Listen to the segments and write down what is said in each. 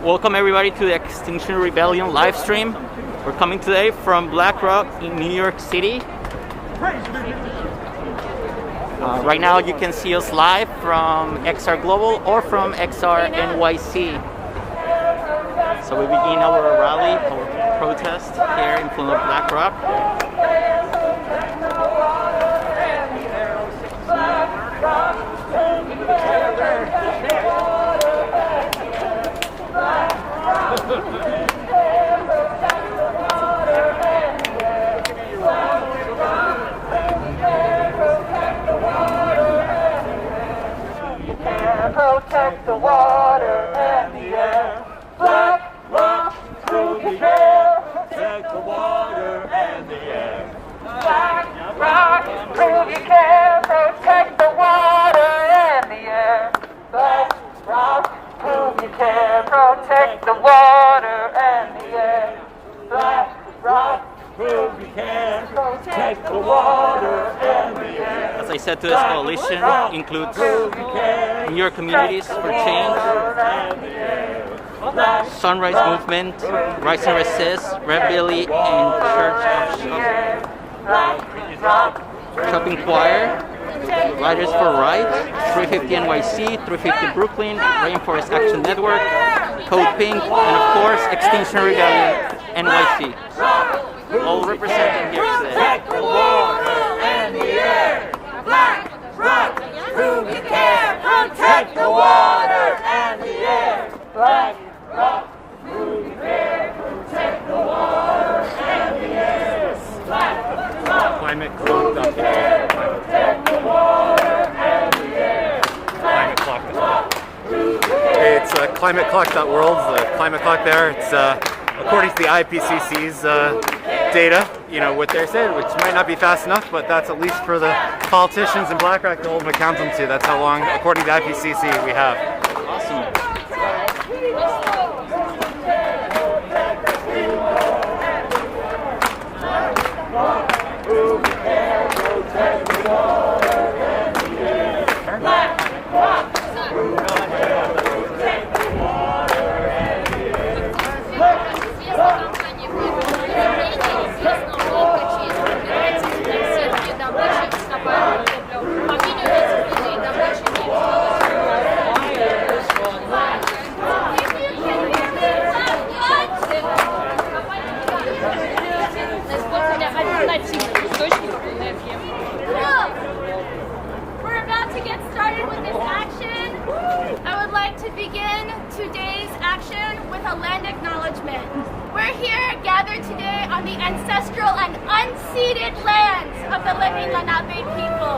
Welcome everybody to the Extinction Rebellion live stream. We're coming today from BlackRock in New York City. Right now you can see us live from XR Global or from XR NYC. So we begin our rally, our protest here in front of BlackRock. Protect the water and the air. BlackRock, prove you care. Protect the water and the air. BlackRock, prove you care. Protect the water and the air. BlackRock, prove you care. Protect the water and the air. BlackRock, prove you can. Protect the water and the air. As I said, today's coalition includes New York Communities for Change, Sunrise Movement, Rise and Resist, Red Billy, and Church of Shopping Choir, Riders for Rights, 350 NYC, 350 Brooklyn, Rainforest Action Network, Code Pink, and of course Extinction Rebellion NYC. All represented here today. Protect the water and the air. BlackRock, prove you care. Protect the water and the air. BlackRock, prove you care. Protect the water and the air. BlackRock, Climate prove you care. Protect the water and the air. BlackRock, prove you care. Hey, it's climateclock.world, the climate clock there. It's according to the IPCC's data, you know, what they're saying, which might not be fast enough, but that's at least for the politicians in BlackRock to hold them accountable to. That's how long, according to the IPCC, we have. Awesome. We're about to get started with this action. I would like to begin today's action with a land acknowledgement. We're here gathered today on the ancestral and unceded lands of the living Lenape people.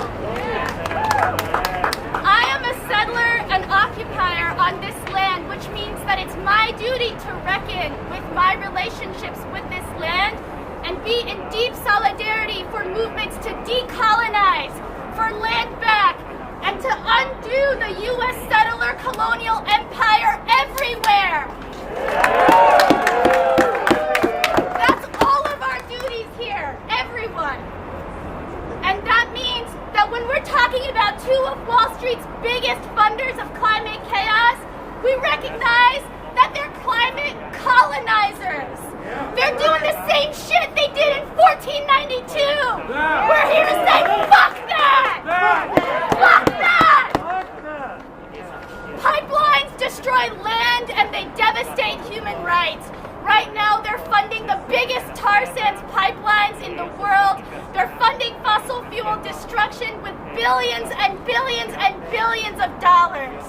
I am a settler and occupier on this land, which means that it's my duty to reckon with my relationships with this land and be in deep solidarity for movements to decolonize, for land back, and to undo the U.S. settler colonial empire everywhere. That's all of our duties here, everyone. And that means that when we're talking about two of Wall Street's biggest funders of climate chaos, we recognize that they're climate colonizers. They're doing the same shit they did in 1492. We're here to say, fuck that! Fuck that! Pipelines destroy land and they devastate human rights. Right now, they're funding the biggest tar sands pipelines in the world. They're funding fossil fuel destruction with billions and billions and billions of dollars.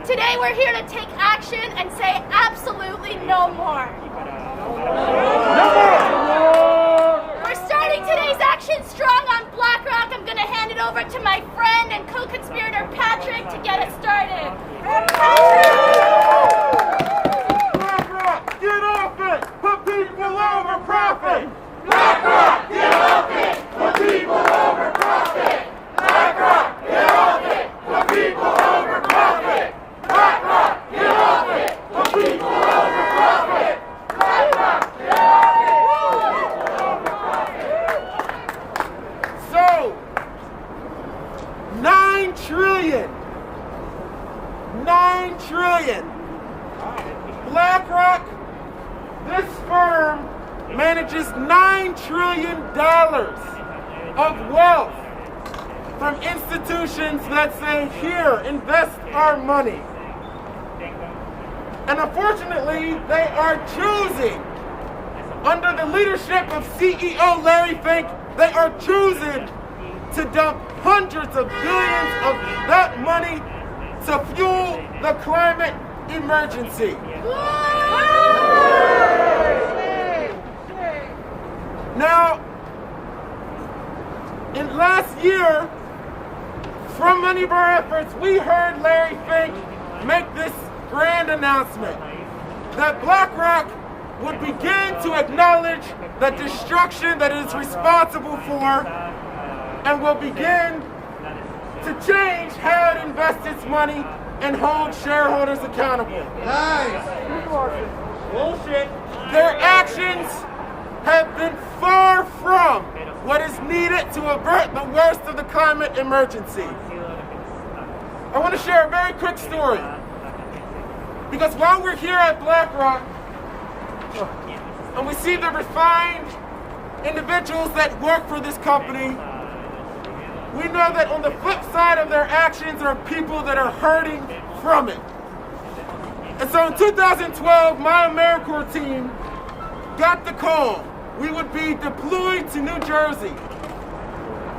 Today, we're here to take action and say absolutely no more. We're starting today's action strong on BlackRock. I'm going to hand it over to my friend and co-conspirator Patrick to get us started. BlackRock, get off it! Put people over profit! BlackRock, get off it! Put people over profit! BlackRock, get off it! Put people over profit! BlackRock, get off it! Put people over profit! BlackRock, get off it! Put people over profit! So, 9 trillion BlackRock, this firm manages $9 trillion of wealth from institutions that say, here, invest our money. And unfortunately, they are choosing, under the leadership of CEO Larry Fink, they are choosing to dump hundreds of billions of that money to fuel the climate emergency. Now, in last year, from many of our efforts, we heard Larry Fink make this grand announcement that BlackRock would begin to acknowledge the destruction that it is responsible for and will begin to change how it invests its money and hold shareholders accountable. Bullshit. Their actions have been far from what is needed to avert the worst of the climate emergency. I want to share a very quick story. Because while we're here at BlackRock, and we see the refined individuals that work for this company, we know that on the flip side of their actions are people that are hurting from it. And so in 2012, my AmeriCorps team got the call we would be deployed to New Jersey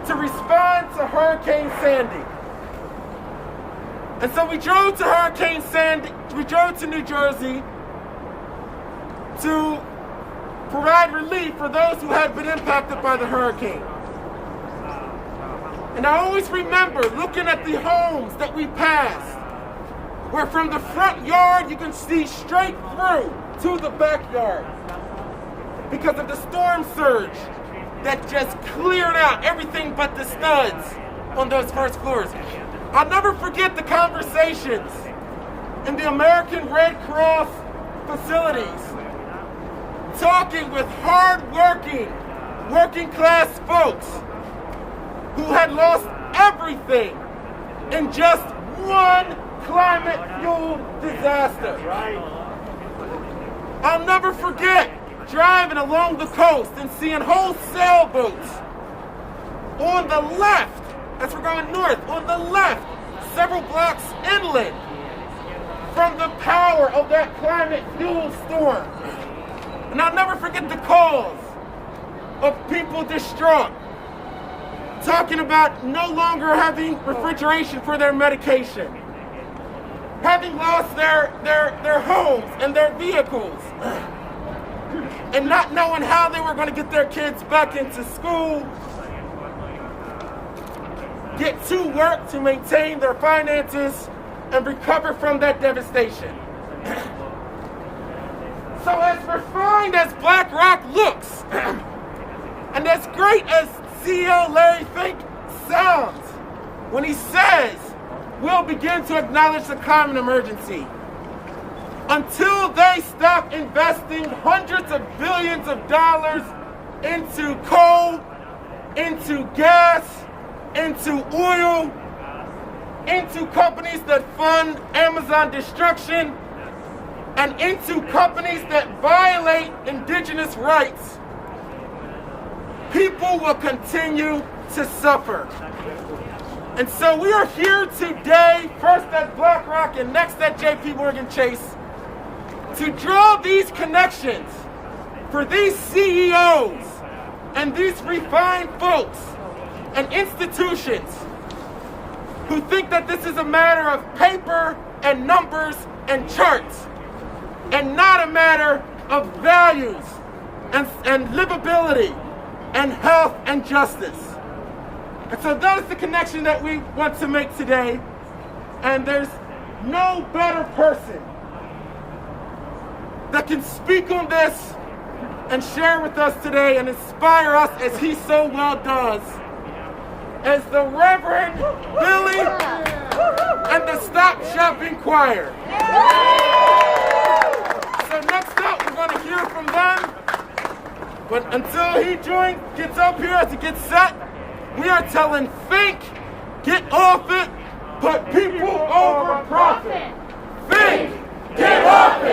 to respond to Hurricane Sandy. And so we drove to New Jersey to provide relief for those who had been impacted by the hurricane. And I always remember looking at the homes that we passed, where from the front yard you can see straight through to the backyard because of the storm surge that just cleared out everything but the studs on those first floors. I'll never forget the conversations in the American Red Cross facilities, talking with hard-working, working-class folks who had lost everything in just one climate-fueled disaster. I'll never forget driving along the coast and seeing whole sailboats on the left, as we're going north, on the left, several blocks inland from the power of that climate-fueled storm. And I'll never forget the calls of people distraught, talking about no longer having refrigeration for their medication, having lost their homes and their vehicles, and not knowing how they were going to get their kids back into school, get to work to maintain their finances, and recover from that devastation. So as refined as BlackRock looks, and as great as CEO Larry Fink sounds when he says we'll begin to acknowledge the climate emergency, until they stop investing hundreds of billions of dollars into coal, into gas, into oil, into companies that fund Amazon destruction, and into companies that violate indigenous rights, people will continue to suffer. And so we are here today, first at BlackRock and next at JP Morgan Chase, to draw these connections for these CEOs and these refined folks and institutions who think that this is a matter of paper and numbers and charts, and not a matter of values and livability and health and justice. And so that is the connection that we want to make today. And there's no better person that can speak on this and share with us today and inspire us as he so well does as the Reverend Billy and the Stop Shopping Choir. So next up, we're going to hear from them. But until he gets up here as he gets set, we are telling Fink, get off it, put people over profit. Fink, get off it.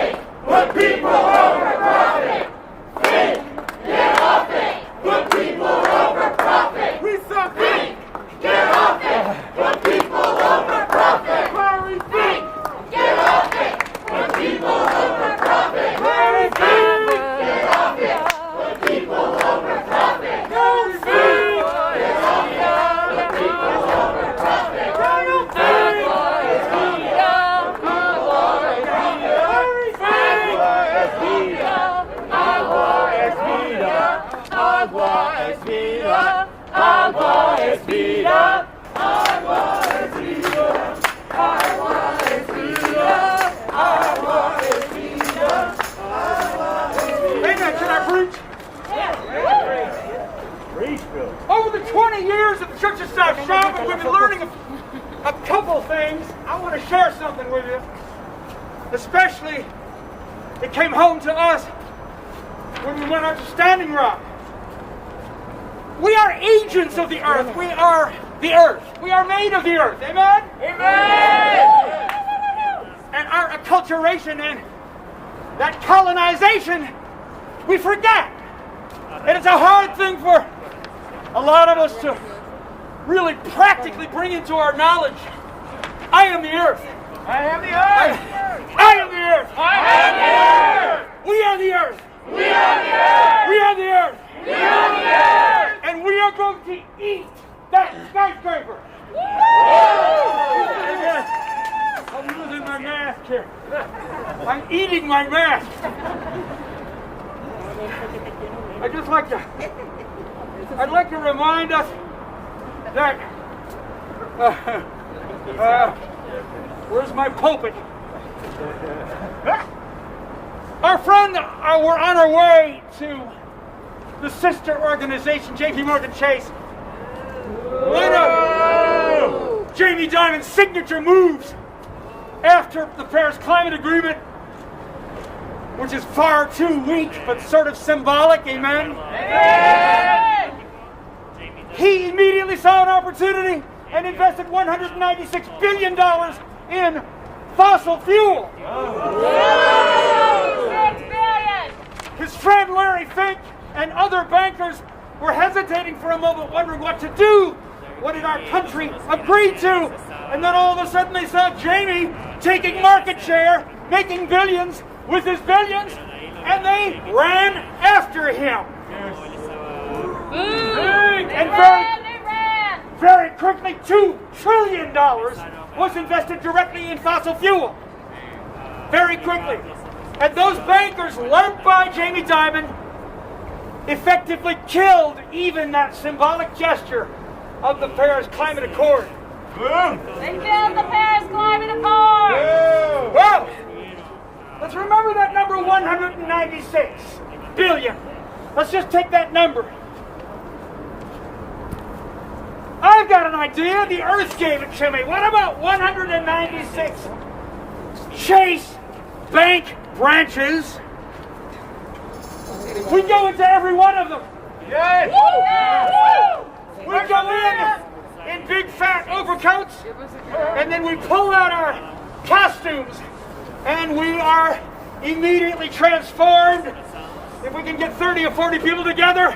I want to share something with you. Especially, it came home to us when we went out to Standing Rock. We are agents of the earth. We are the earth. We are made of the earth. Amen? Amen! And our acculturation and that colonization, we forget. And it's a hard thing for a lot of us to really practically bring into our knowledge. I am the earth. I am the earth. I am the earth. I am the earth. We are the earth. We are the earth. We are the earth. We are the earth. And we are going to eat that skyscraper. I'm losing my mask here. I'm eating my mask. I'd like to remind us that where's my pulpit? Our friend, we're on our way to the sister organization, JP Chase. One of Jamie Dimon's signature moves after the Paris Climate Agreement, which is far too weak but sort of symbolic, amen? Amen. He immediately saw an opportunity and invested $196 billion in fossil fuel. $6 billion. His friend Larry Fink and other bankers were hesitating for a moment, wondering what to do. What did our country agree to? And then all of a sudden they saw Jamie taking market share, making billions with his billions, and they ran after him. And very quickly, $2 trillion was invested directly in fossil fuel. Very quickly. And those bankers, led by Jamie Dimon, effectively killed even that symbolic gesture of the Paris Climate Accord. They killed the Paris Climate Accord! Well, let's remember that number 196 billion. Let's just take that number. I've got an idea. The Earth gave it to me. What about 196 Chase Bank branches? We go into every one of them. Yes. We go in big fat overcoats, and then we pull out our costumes, and we are immediately transformed. If we can get 30 or 40 people together,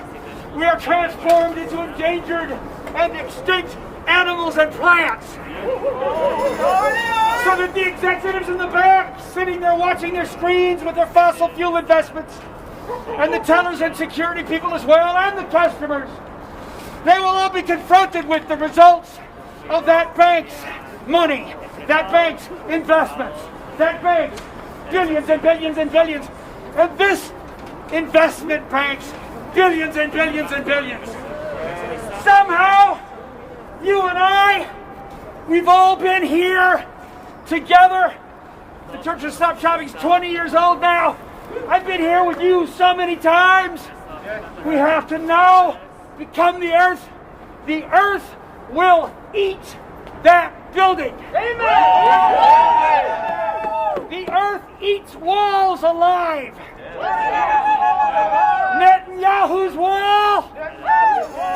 we are transformed into endangered and extinct animals and plants. So that the executives in the back, sitting there watching their screens with their fossil fuel investments, and the tellers and security people as well, and the customers, they will all be confronted with the results of that bank's money, that bank's investments, that bank's billions and billions and billions, and this investment bank's billions and billions and billions. Somehow, you and I, we've all been here together. The Church of Stop Shopping's 20 years old now. I've been here with you so many times. We have to now become the earth. The earth will eat that building. Amen. The earth eats walls alive. Netanyahu's wall,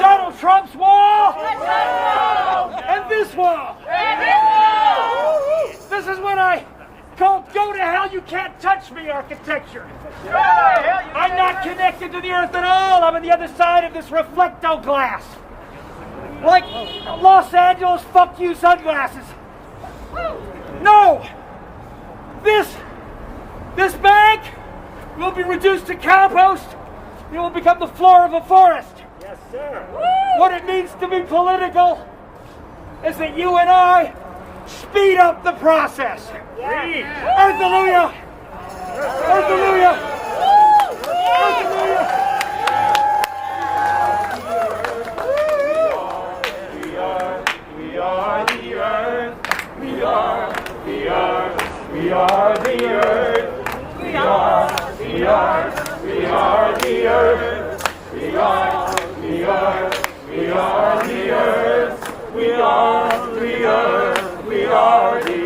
Donald Trump's wall, and this wall. This is what I call go to hell you can't touch me architecture. I'm not connected to the earth at all. I'm on the other side of this reflecto glass. Like Los Angeles fuck you sunglasses. No! This bank will be reduced to compost. It will become the floor of a forest. Yes, sir. What it means to be political is that you and I speed up the process. Hallelujah! Hallelujah! Hallelujah! We are the earth. We are the earth. We are the earth. We are the earth. We are the earth. We are the earth. We are the earth. We are the earth. We are the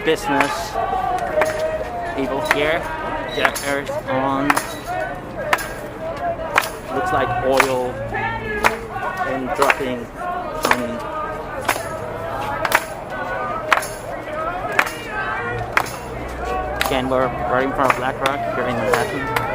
Business people here. There's on, looks like oil and dropping money. Again, we're right in front of BlackRock here in Manhattan.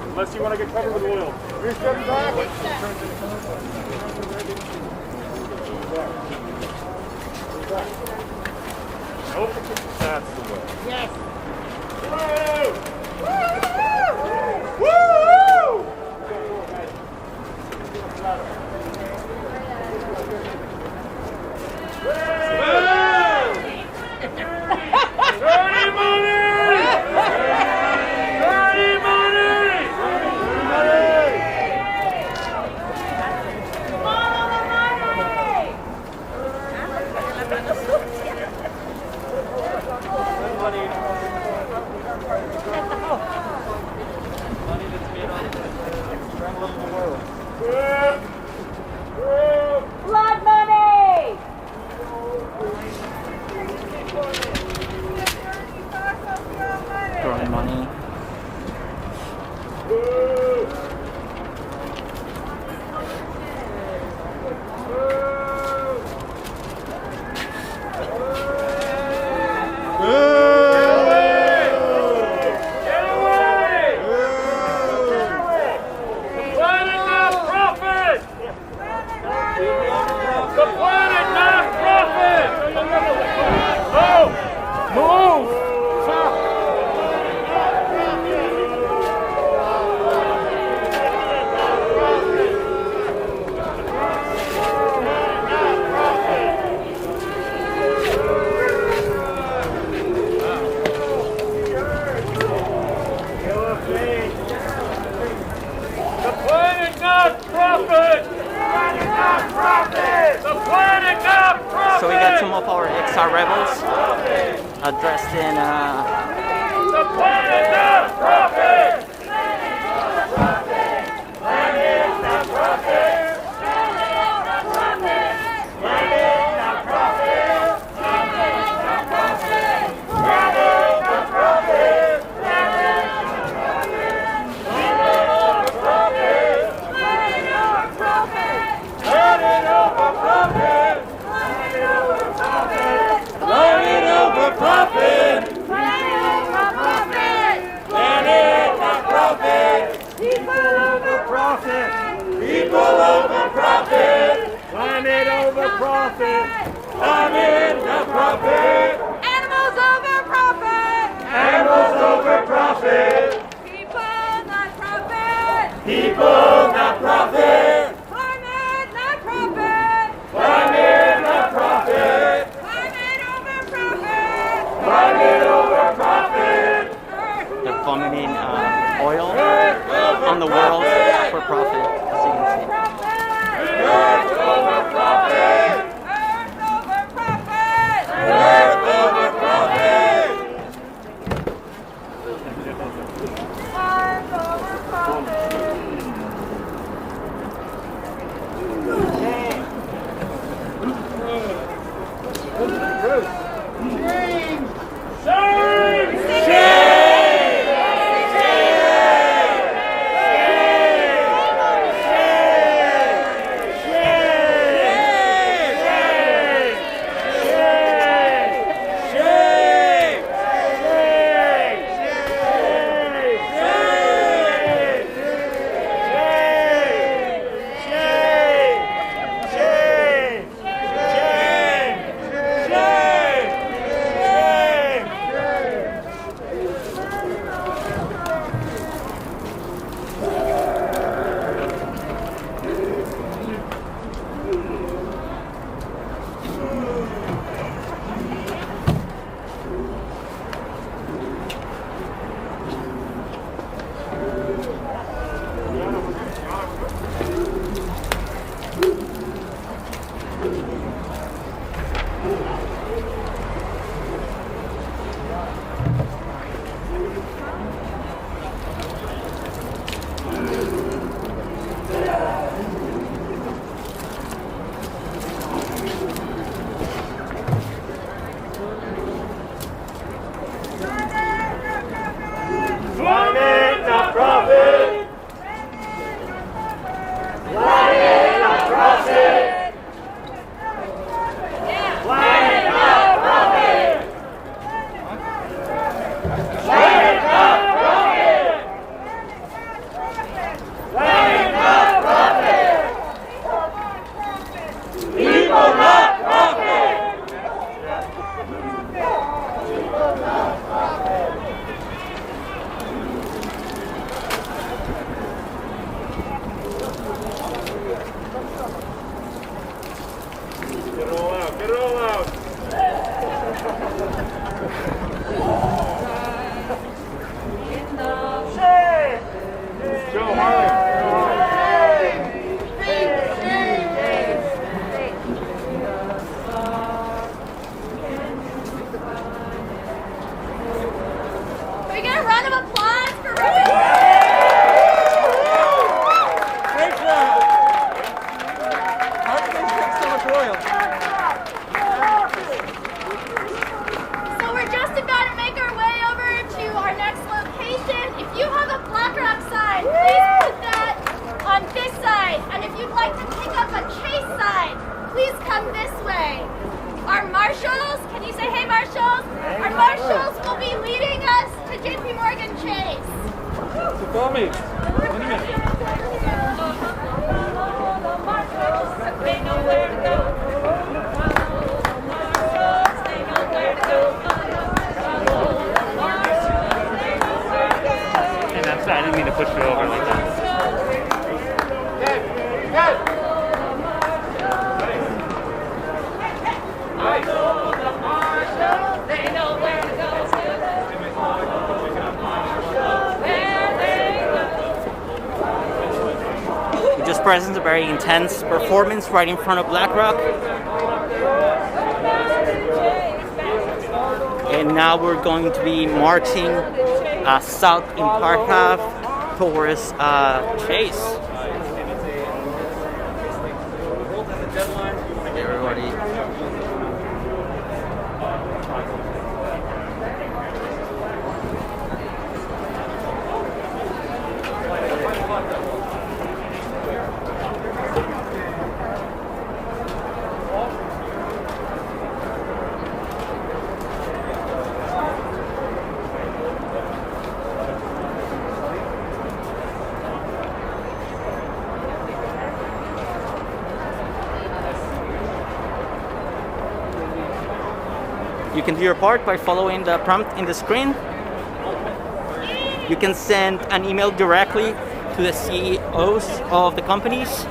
Unless you want to get covered with oil. You're stepping back. Nope. That's the way. Yes. Woo! Woo! Dirty money! Blood money! Throwing money. So we got some of our XR rebels dressed in The planet not profit! People over profit! Planet over profit! Planet the profit! Animals over profit! Animals over profit! People not profit! People not profit! Climate not profit! Planet not profit! Climate over profit! Planet over profit! they're vomiting oil on the world for profit, as you can see. Earth over profit! Earth over profit! Earth over profit! Farms over profit! round of applause for Rainforest. So we're just about to make our way over to our next location. If you have a BlackRock sign, please put that on this side. And if you'd like to pick up a Chase sign, please come this way. Our marshals, can you say hey marshals? Our marshals will be leading us to JP Morgan Chase. And I'm sorry, I didn't mean to push you over like that. We just present a very intense performance right in front of BlackRock. And now we're going to be marching south in Park Ave towards Chase. Everybody. You can do your part by following the prompt in the screen. You can send an email directly to the CEOs of the companies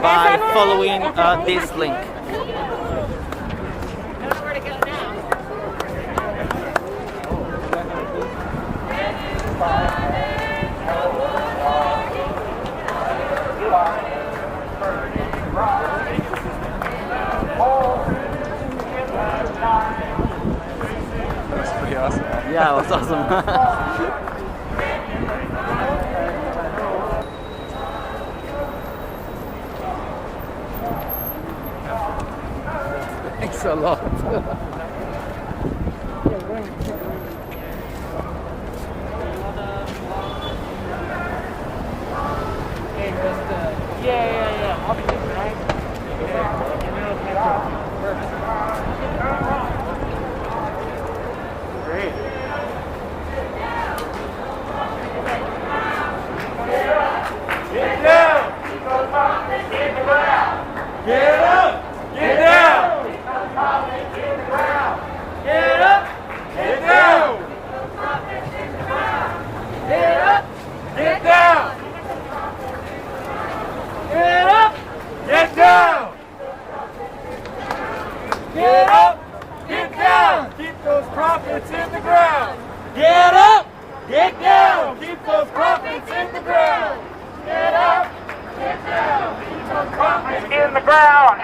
by following this link. Yeah, it was awesome. Thanks a lot. Yeah. I'll be right. Great. Get down! Get up! Get down! Get up! Get down! Get up! Get down! Get up! Get down! Get up! Get down! Keep those profits in the ground! Get up! Get down! Keep those profits in the ground! Get up! Get down! Keep those profits in the ground!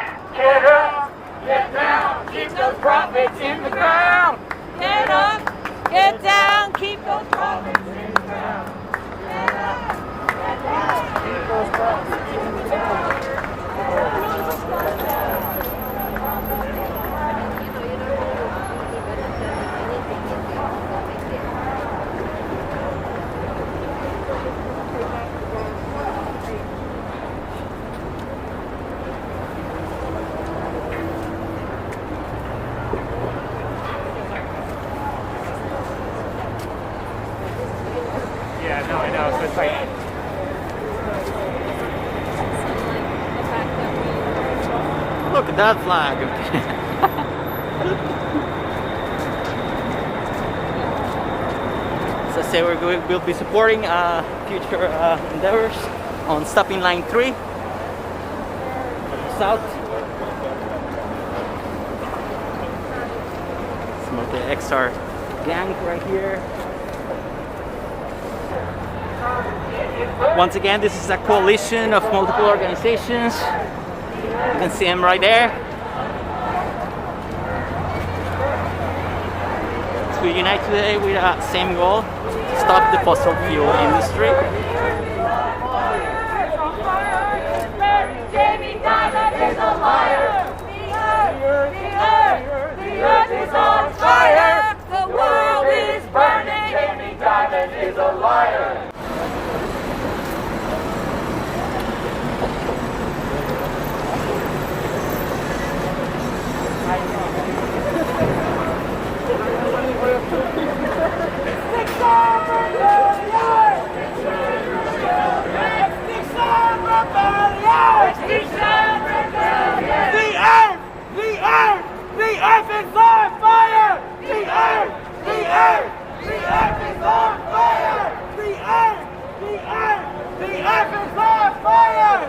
Get up! Get down! Keep those profits in the ground! Get up, get down, keep those profits in the ground. Get up, get down, keep those profits in the ground. Yeah, no, I know. So it's like. Look at that flag. So I say we'll be supporting future endeavors on stopping line 3 south. Some of the XR gang right here. Once again, this is a coalition of multiple organizations. You can see them right there. we unite today with the same goal: to stop the fossil fuel industry. Jamie Dimon is a liar. The earth is on fire. The world is burning. Jamie Dimon is a liar. The earth is on fire! The earth is on fire! The earth is on fire!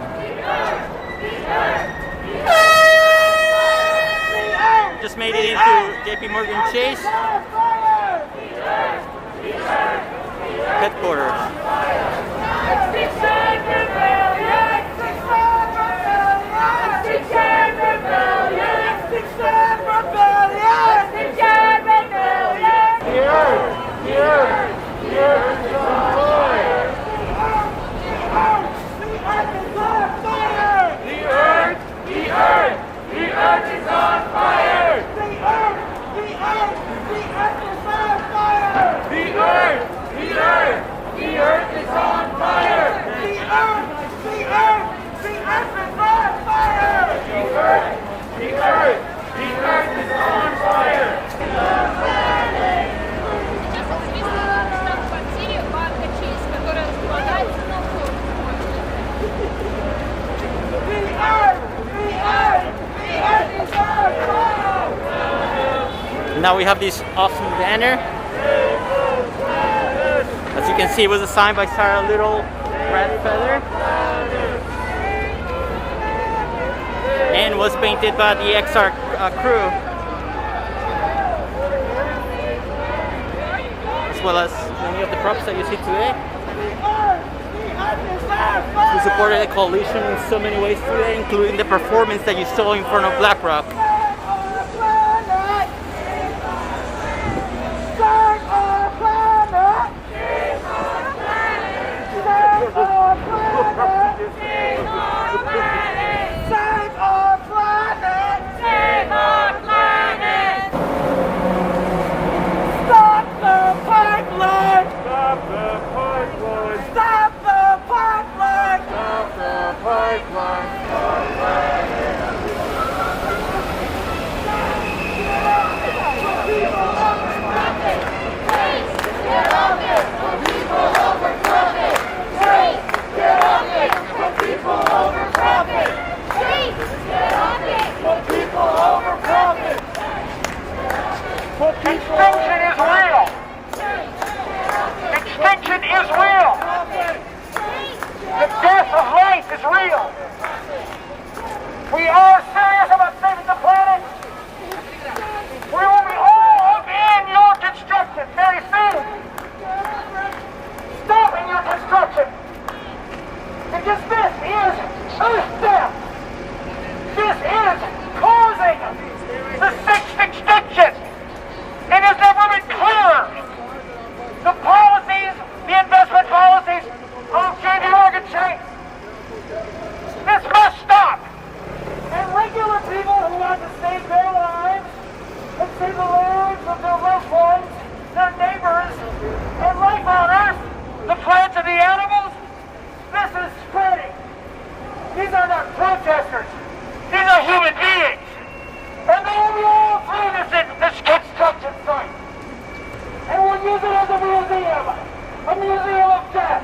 Just made it into JP Morgan Chase headquarters. Extinction rebellion! Extinction rebellion! Extinction rebellion! Extinction rebellion! The earth is on fire! The earth is on fire! The earth is on fire! The earth is on fire! The earth is on fire! The earth is on fire! The earth is on fire! The earth is on fire! Now we have this awesome banner. As you can see, it was assigned by Sarah Little Bradfeather and was painted by the XR crew, as well as many of the props that you see today. We supported the coalition in so many ways today, including the performance that you saw in front of BlackRock. Extinction is real! Extinction is real! The death of life is real! We are serious about saving the planet! We will be all up in your construction very soon! Stopping your construction! Because this is Earth death! This is causing the sixth extinction! It has never been clearer. The policies, the investment policies of JP Morgan Chase. This must stop. And regular people who want to save their lives and save the lives of their loved ones, their neighbors, and life on Earth, the plants and the animals, this is spreading. These are not protesters. These are human beings. And they will be all through this construction site. And we'll use it as a museum of death,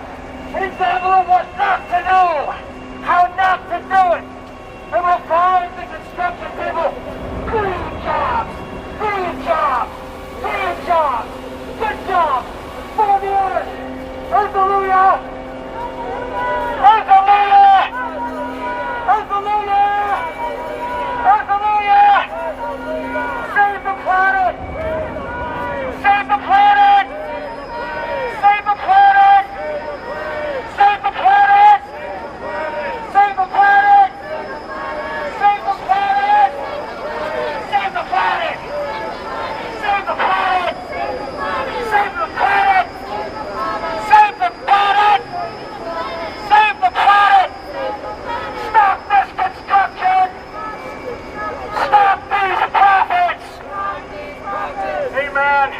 an example of what not to do, how not to do it. And we'll find the construction people free jobs, good jobs for the earth. Hallelujah! Hallelujah! Hallelujah! Hallelujah! Save the planet! Save the planet! Save the planet! Save the planet! Save the planet! Save the planet! Save the planet! Save the planet! man.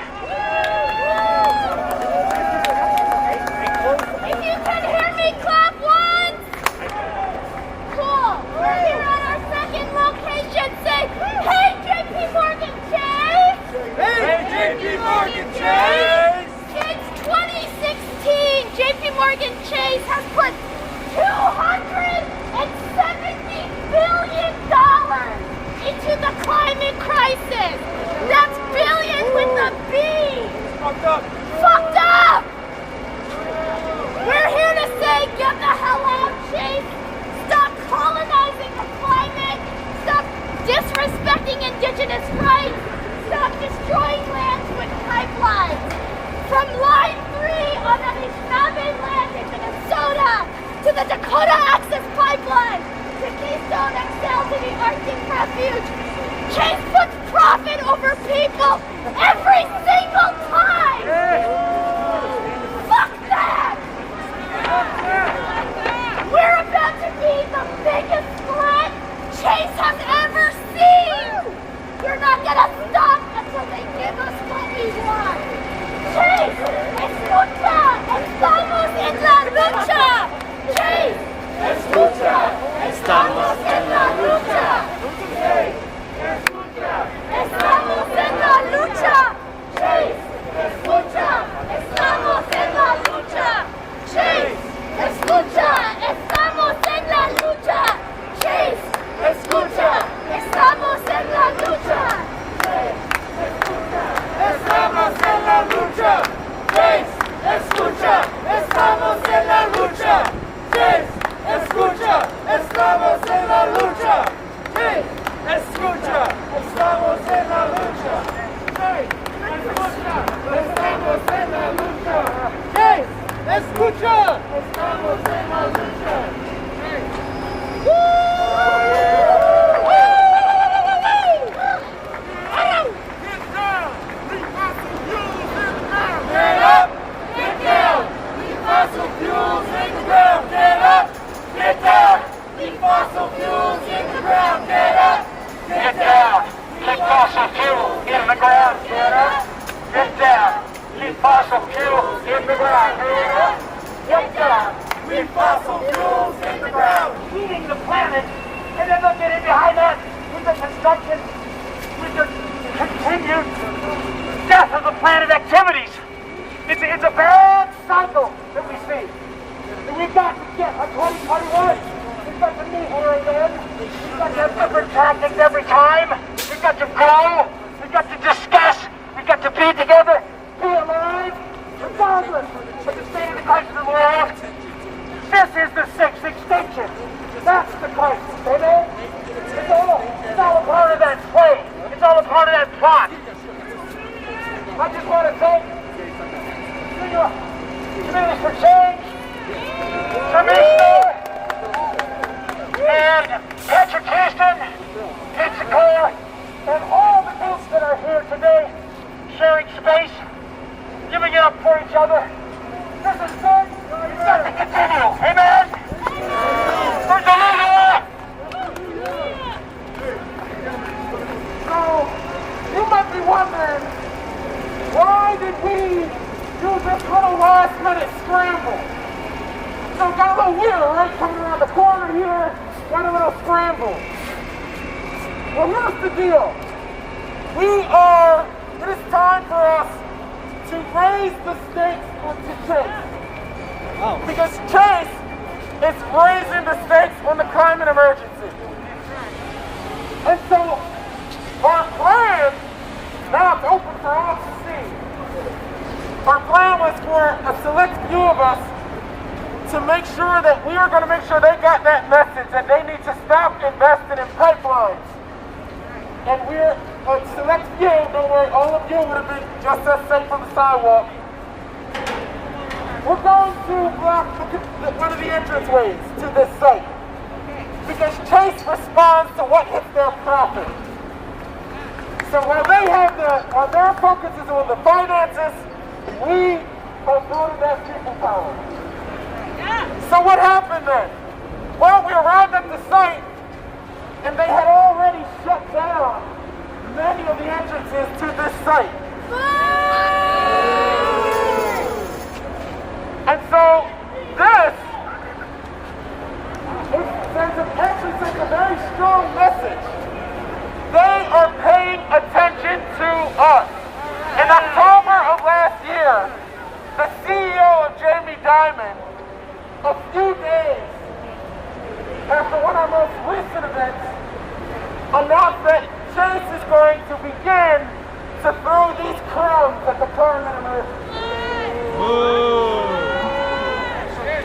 If you can hear me, clap once. Cool. We're here at our second location. Say, hey, JP Morgan Chase. Hey, JP Morgan Chase. Since 2016, JP Morgan Chase has put $270 billion into the climate crisis. That's billion with a B. Fucked up. Fucked up. We're here to say, get the hell out, Chase. Stop colonizing the climate. Stop disrespecting indigenous rights. Stop destroying lands with pipelines. From Line 3 on the Anishinaabe land in Minnesota to the Dakota Access Pipeline to Keystone XL to the Arctic Refuge. Chase puts profit over people every single time! Fuck that! We're about to be the biggest threat Chase has ever seen! We're not gonna stop until they give us what we want! Chase, escucha! Estamos en la lucha! Chase, escucha! Estamos en la lucha! Estamos en la lucha! Chase, escucha! Estamos en la lucha! Chase, escucha! Estamos en la lucha! Chase, escucha! Estamos en la lucha! Estamos en la lucha. Chase, escucha. Estamos en la lucha. Chase, escucha. Estamos en la lucha. Chase, escucha. Estamos en la lucha. Chase, escucha. Estamos en la lucha. Chase, escucha. Estamos en la lucha. Get up, get down, leave fossil fuels in the ground. Get up, get down, leave fossil fuels in the ground. Get up, get down, leave fossil fuels in the ground. Get up, get down, leave fossil fuels in the ground. Get up, get down, leave fossil fuels in the ground. Heating the planet, and then they'll get in behind that with the construction, with the continued death of the planet activities. It's a bad cycle that we see. And we've got to get a 2021. We've got to meet here again. We've got to have different tactics every time. We've got to grow. We've got to discuss. We've got to be together, be alive, regardless of the state of the crisis of the world. This is the sixth extinction. That's the crisis, amen? It's all a part of that play. It's all a part of that plot. I just want to thank Committees for Change, Commissioner, and Patrick Houston, Pensacola, and all the groups that are here today, sharing space, giving it up for each other. This is good. It's got to continue. Amen? There's a leader. So, you might be wondering, why did we do this little last-minute scramble? So got a little wheeler right coming around the corner here, got a little scramble. Well, here's the deal. It is time for us to raise the stakes onto Chase. Because Chase is raising the stakes on the climate emergency. And so, our plan, now it's open for all to see. Our plan was for a select few of us to make sure that we are going to make sure they got that message that they need to stop investing in pipelines. And we're a select few, don't worry, all of you would have been just as safe on the sidewalk. We're going to block one of the entranceways to this site. Because Chase responds to what hits their profit. So while they have their focus is on the finances, we are building that people power. So what happened then? Well, we arrived at the site, and they had already shut down many of the entrances to this site. October of last year, the CEO of Jamie Dimon, a few days after one of our most recent events, announced that Chase is going to begin to throw these crumbs at the climate emergency.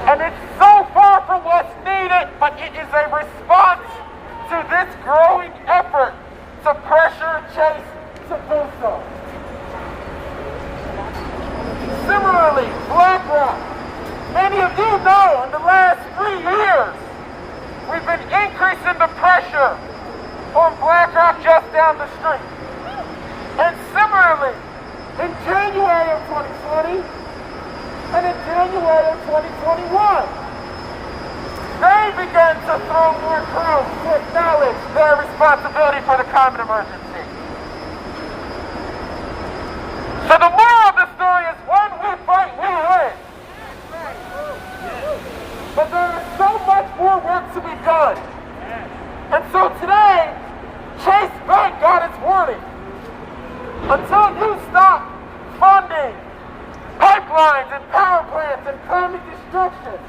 And it's so far from what's needed, but it is a response to this growing effort to pressure Chase to do so. Similarly, BlackRock. Many of you know in the last 3 years, we've been increasing the pressure on BlackRock just down the street. And similarly, in January of 2020 and in January of 2021, they began to throw more crumbs to acknowledge their responsibility for the climate emergency. So the moral of the story is when we fight, we win. But there is so much more work to be done. And so today, Chase Bank got its warning. Until you stop funding pipelines and power plants and climate destruction,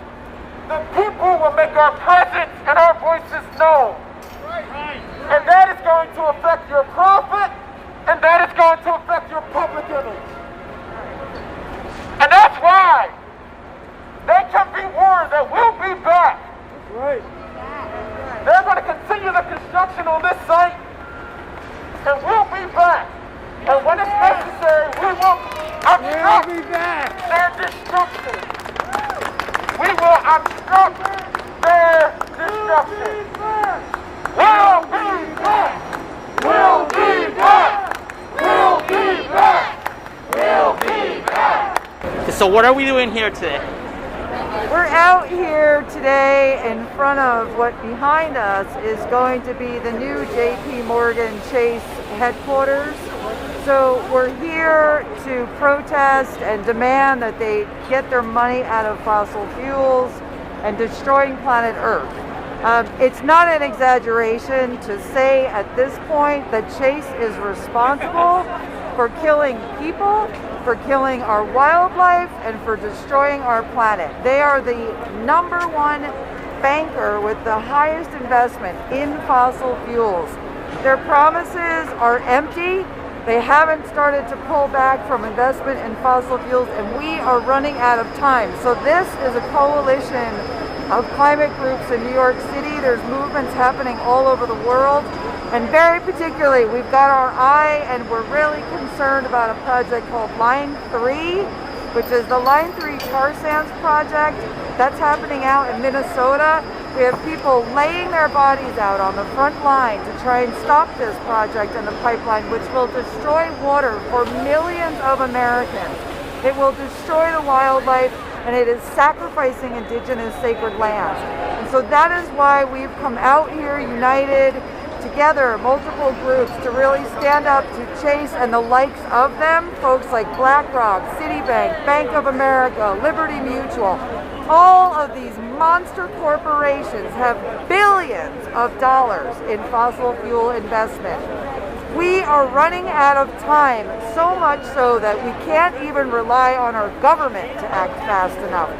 the people will make our presence and our voices known. And that is going to affect your profit, and that is going to affect your public image. And that's why they can be warned that we'll be back. They're going to continue the construction on this site, and we'll be back. And when it's necessary, we will obstruct their destruction. We will obstruct their destruction. We'll be back. We'll be back. We'll be back. We'll be back. So what are we doing here today? We're out here today in front of what behind us is going to be the new JP Morgan Chase headquarters. So we're here to protest and demand that they get their money out of fossil fuels and destroying planet Earth. It's not an exaggeration to say at this point that Chase is responsible for killing people, for killing our wildlife, and for destroying our planet. They are the #1 banker with the highest investment in fossil fuels. Their promises are empty. They haven't started to pull back from investment in fossil fuels, and we are running out of time. So this is a coalition of climate groups in New York City. There's movements happening all over the world. And very particularly, we've got our eye, and we're really concerned about a project called Line 3, which is the Line 3 tar sands project. That's happening out in Minnesota. We have people laying their bodies out on the front line to try and stop this project and the pipeline, which will destroy water for millions of Americans. It will destroy the wildlife, and it is sacrificing indigenous sacred lands. And so that is why we've come out here united together, multiple groups, to really stand up to Chase and the likes of them, folks like BlackRock, Citibank, Bank of America, Liberty Mutual. All of these monster corporations have billions of dollars in fossil fuel investment. We are running out of time, so much so that we can't even rely on our government to act fast enough.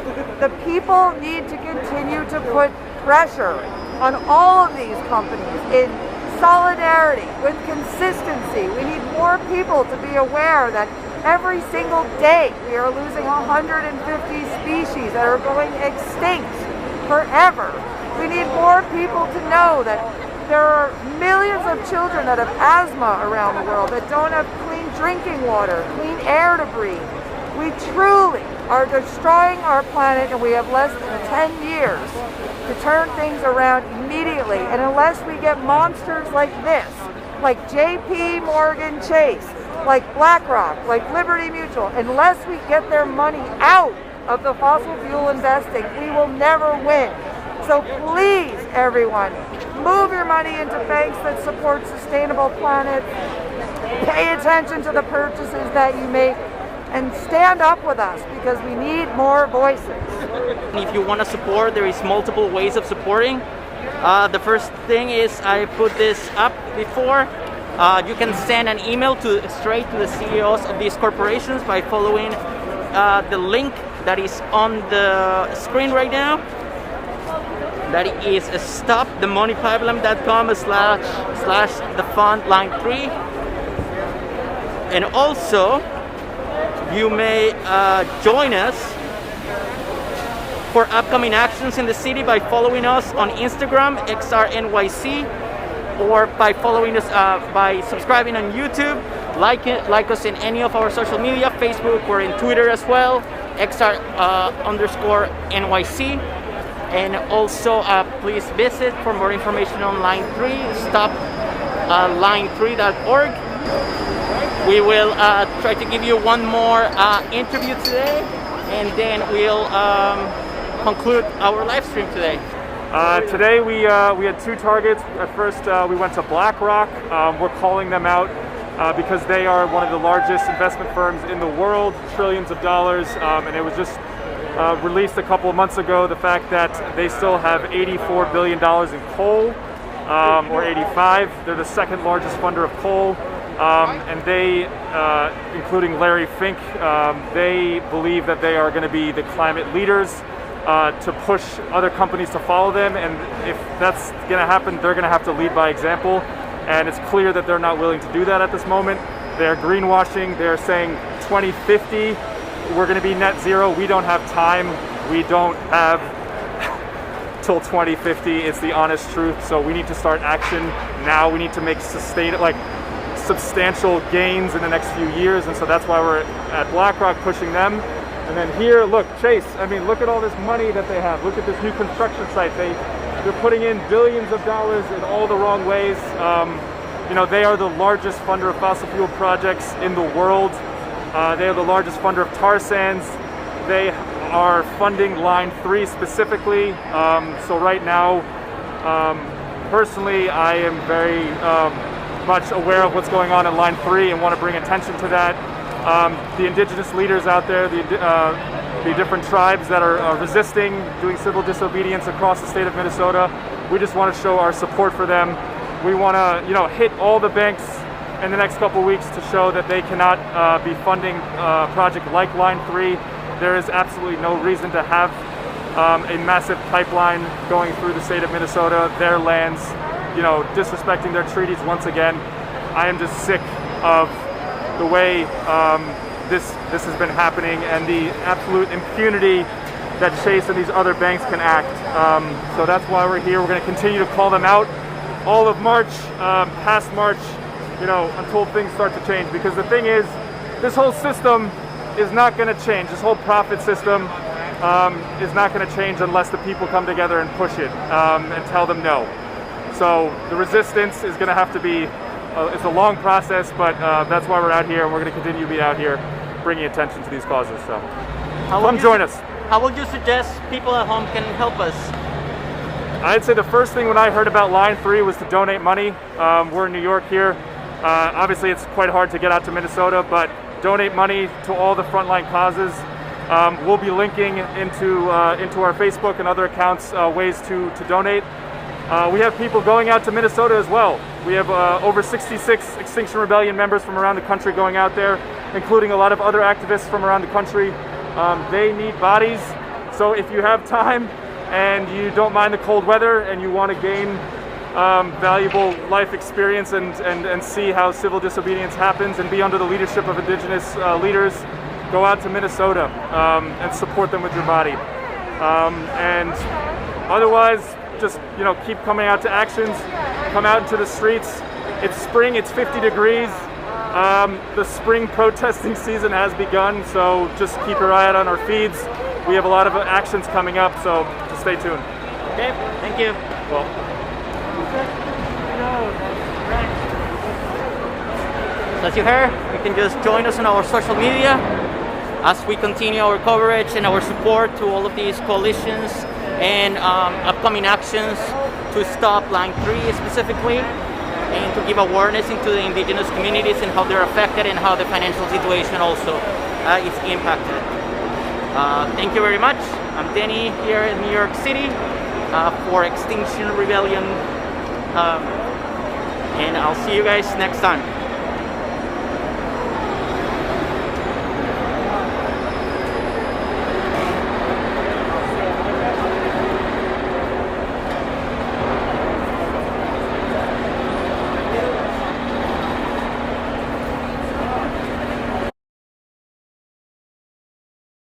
The people need to continue to put pressure on all of these companies in solidarity, with consistency. We need more people to be aware that every single day we are losing 150 species that are going extinct forever. We need more people to know that there are millions of children that have asthma around the world that don't have clean drinking water, clean air to breathe. We truly are destroying our planet, and we have less than 10 years to turn things around immediately. And unless we get monsters like this, like JP Morgan Chase, like BlackRock, like Liberty Mutual, unless we get their money out of the fossil fuel investing, we will never win. So please, everyone, move your money into banks that support sustainable planets. Pay attention to the purchases that you make, and stand up with us, because we need more voices. If you want to support, there is multiple ways of supporting. The first thing is I put this up before. You can send an email straight to the CEOs of these corporations by following the link that is on the screen right now. That is stopthemoneypipeline.com/Defund line 3. And also, you may join us for upcoming actions in the city by following us on Instagram, XRNYC, or by following us by subscribing on YouTube. Like us in any of our social media, Facebook, or in Twitter as well, XR_NYC. And also, please visit for more information on Line 3, stopline3.org. We will try to give you one more interview today, and then we'll conclude our live stream today. Today we had two targets. At first we went to BlackRock. We're calling them out because they are one of the largest investment firms in the world, trillions of dollars, and it was just released a couple of months ago, the fact that they still have $84 billion in coal, or 85. They're the second largest funder of coal, and they, including Larry Fink, they believe that they are going to be the climate leaders to push other companies to follow them, and if that's going to happen, they're going to have to lead by example, and it's clear that they're not willing to do that at this moment. They're greenwashing. They're saying 2050 we're going to be net zero. We don't have time. We don't have till 2050. It's the honest truth. So we need to start action now. We need to make substantial gains in the next few years, and so that's why we're at BlackRock pushing them. And then here, look, Chase, I mean, look at all this money that they have. Look at this new construction site. They're putting in billions of dollars in all the wrong ways. You know, they are the largest funder of fossil fuel projects in the world. They are the largest funder of tar sands. They are funding Line 3 specifically. So right now, personally, I am very much aware of what's going on in Line 3 and want to bring attention to that. The indigenous leaders out there, the different tribes that are resisting, doing civil disobedience across the state of Minnesota, we just want to show our support for them. We want to, hit all the banks in the next couple of weeks to show that they cannot be funding a project like Line 3. There is absolutely no reason to have a massive pipeline going through the state of Minnesota, their lands, disrespecting their treaties once again. I am just sick of the way this has been happening and the absolute impunity that Chase and these other banks can act. So that's why we're here. We're going to continue to call them out all of March, past March, until things start to change. Because the thing is, this whole system is not going to change. This whole profit system is not going to change unless the people come together and push it and tell them no. So the resistance is going to have to be, it's a long process, but that's why we're out here, and we're going to continue to be out here bringing attention to these causes. So come join us. How would you suggest people at home can help us? I'd say the first thing when I heard about Line 3 was to donate money. We're in New York here. Obviously, it's quite hard to get out to Minnesota, but donate money to all the frontline causes. We'll be linking into our Facebook and other accounts ways to donate. We have people going out to Minnesota as well. We have over 66 Extinction Rebellion members from around the country going out there, including a lot of other activists from around the country. They need bodies, so if you have time and you don't mind the cold weather and you want to gain valuable life experience and see how civil disobedience happens and be under the leadership of indigenous leaders, go out to Minnesota and support them with your body. And otherwise, just keep coming out to actions, come out into the streets. It's spring, it's 50 degrees. The spring protesting season has begun, so just keep your eye out on our feeds. We have a lot of actions coming up, so just stay tuned. Okay, thank you. Well. So as you heard, you can just join us on our social media as we continue our coverage and our support to all of these coalitions and upcoming actions to stop Line 3 specifically, and to give awareness into the indigenous communities and how they're affected and how the financial situation also is impacted. Thank you very much. I'm Denny here in New York City for Extinction Rebellion and I'll see you guys next time.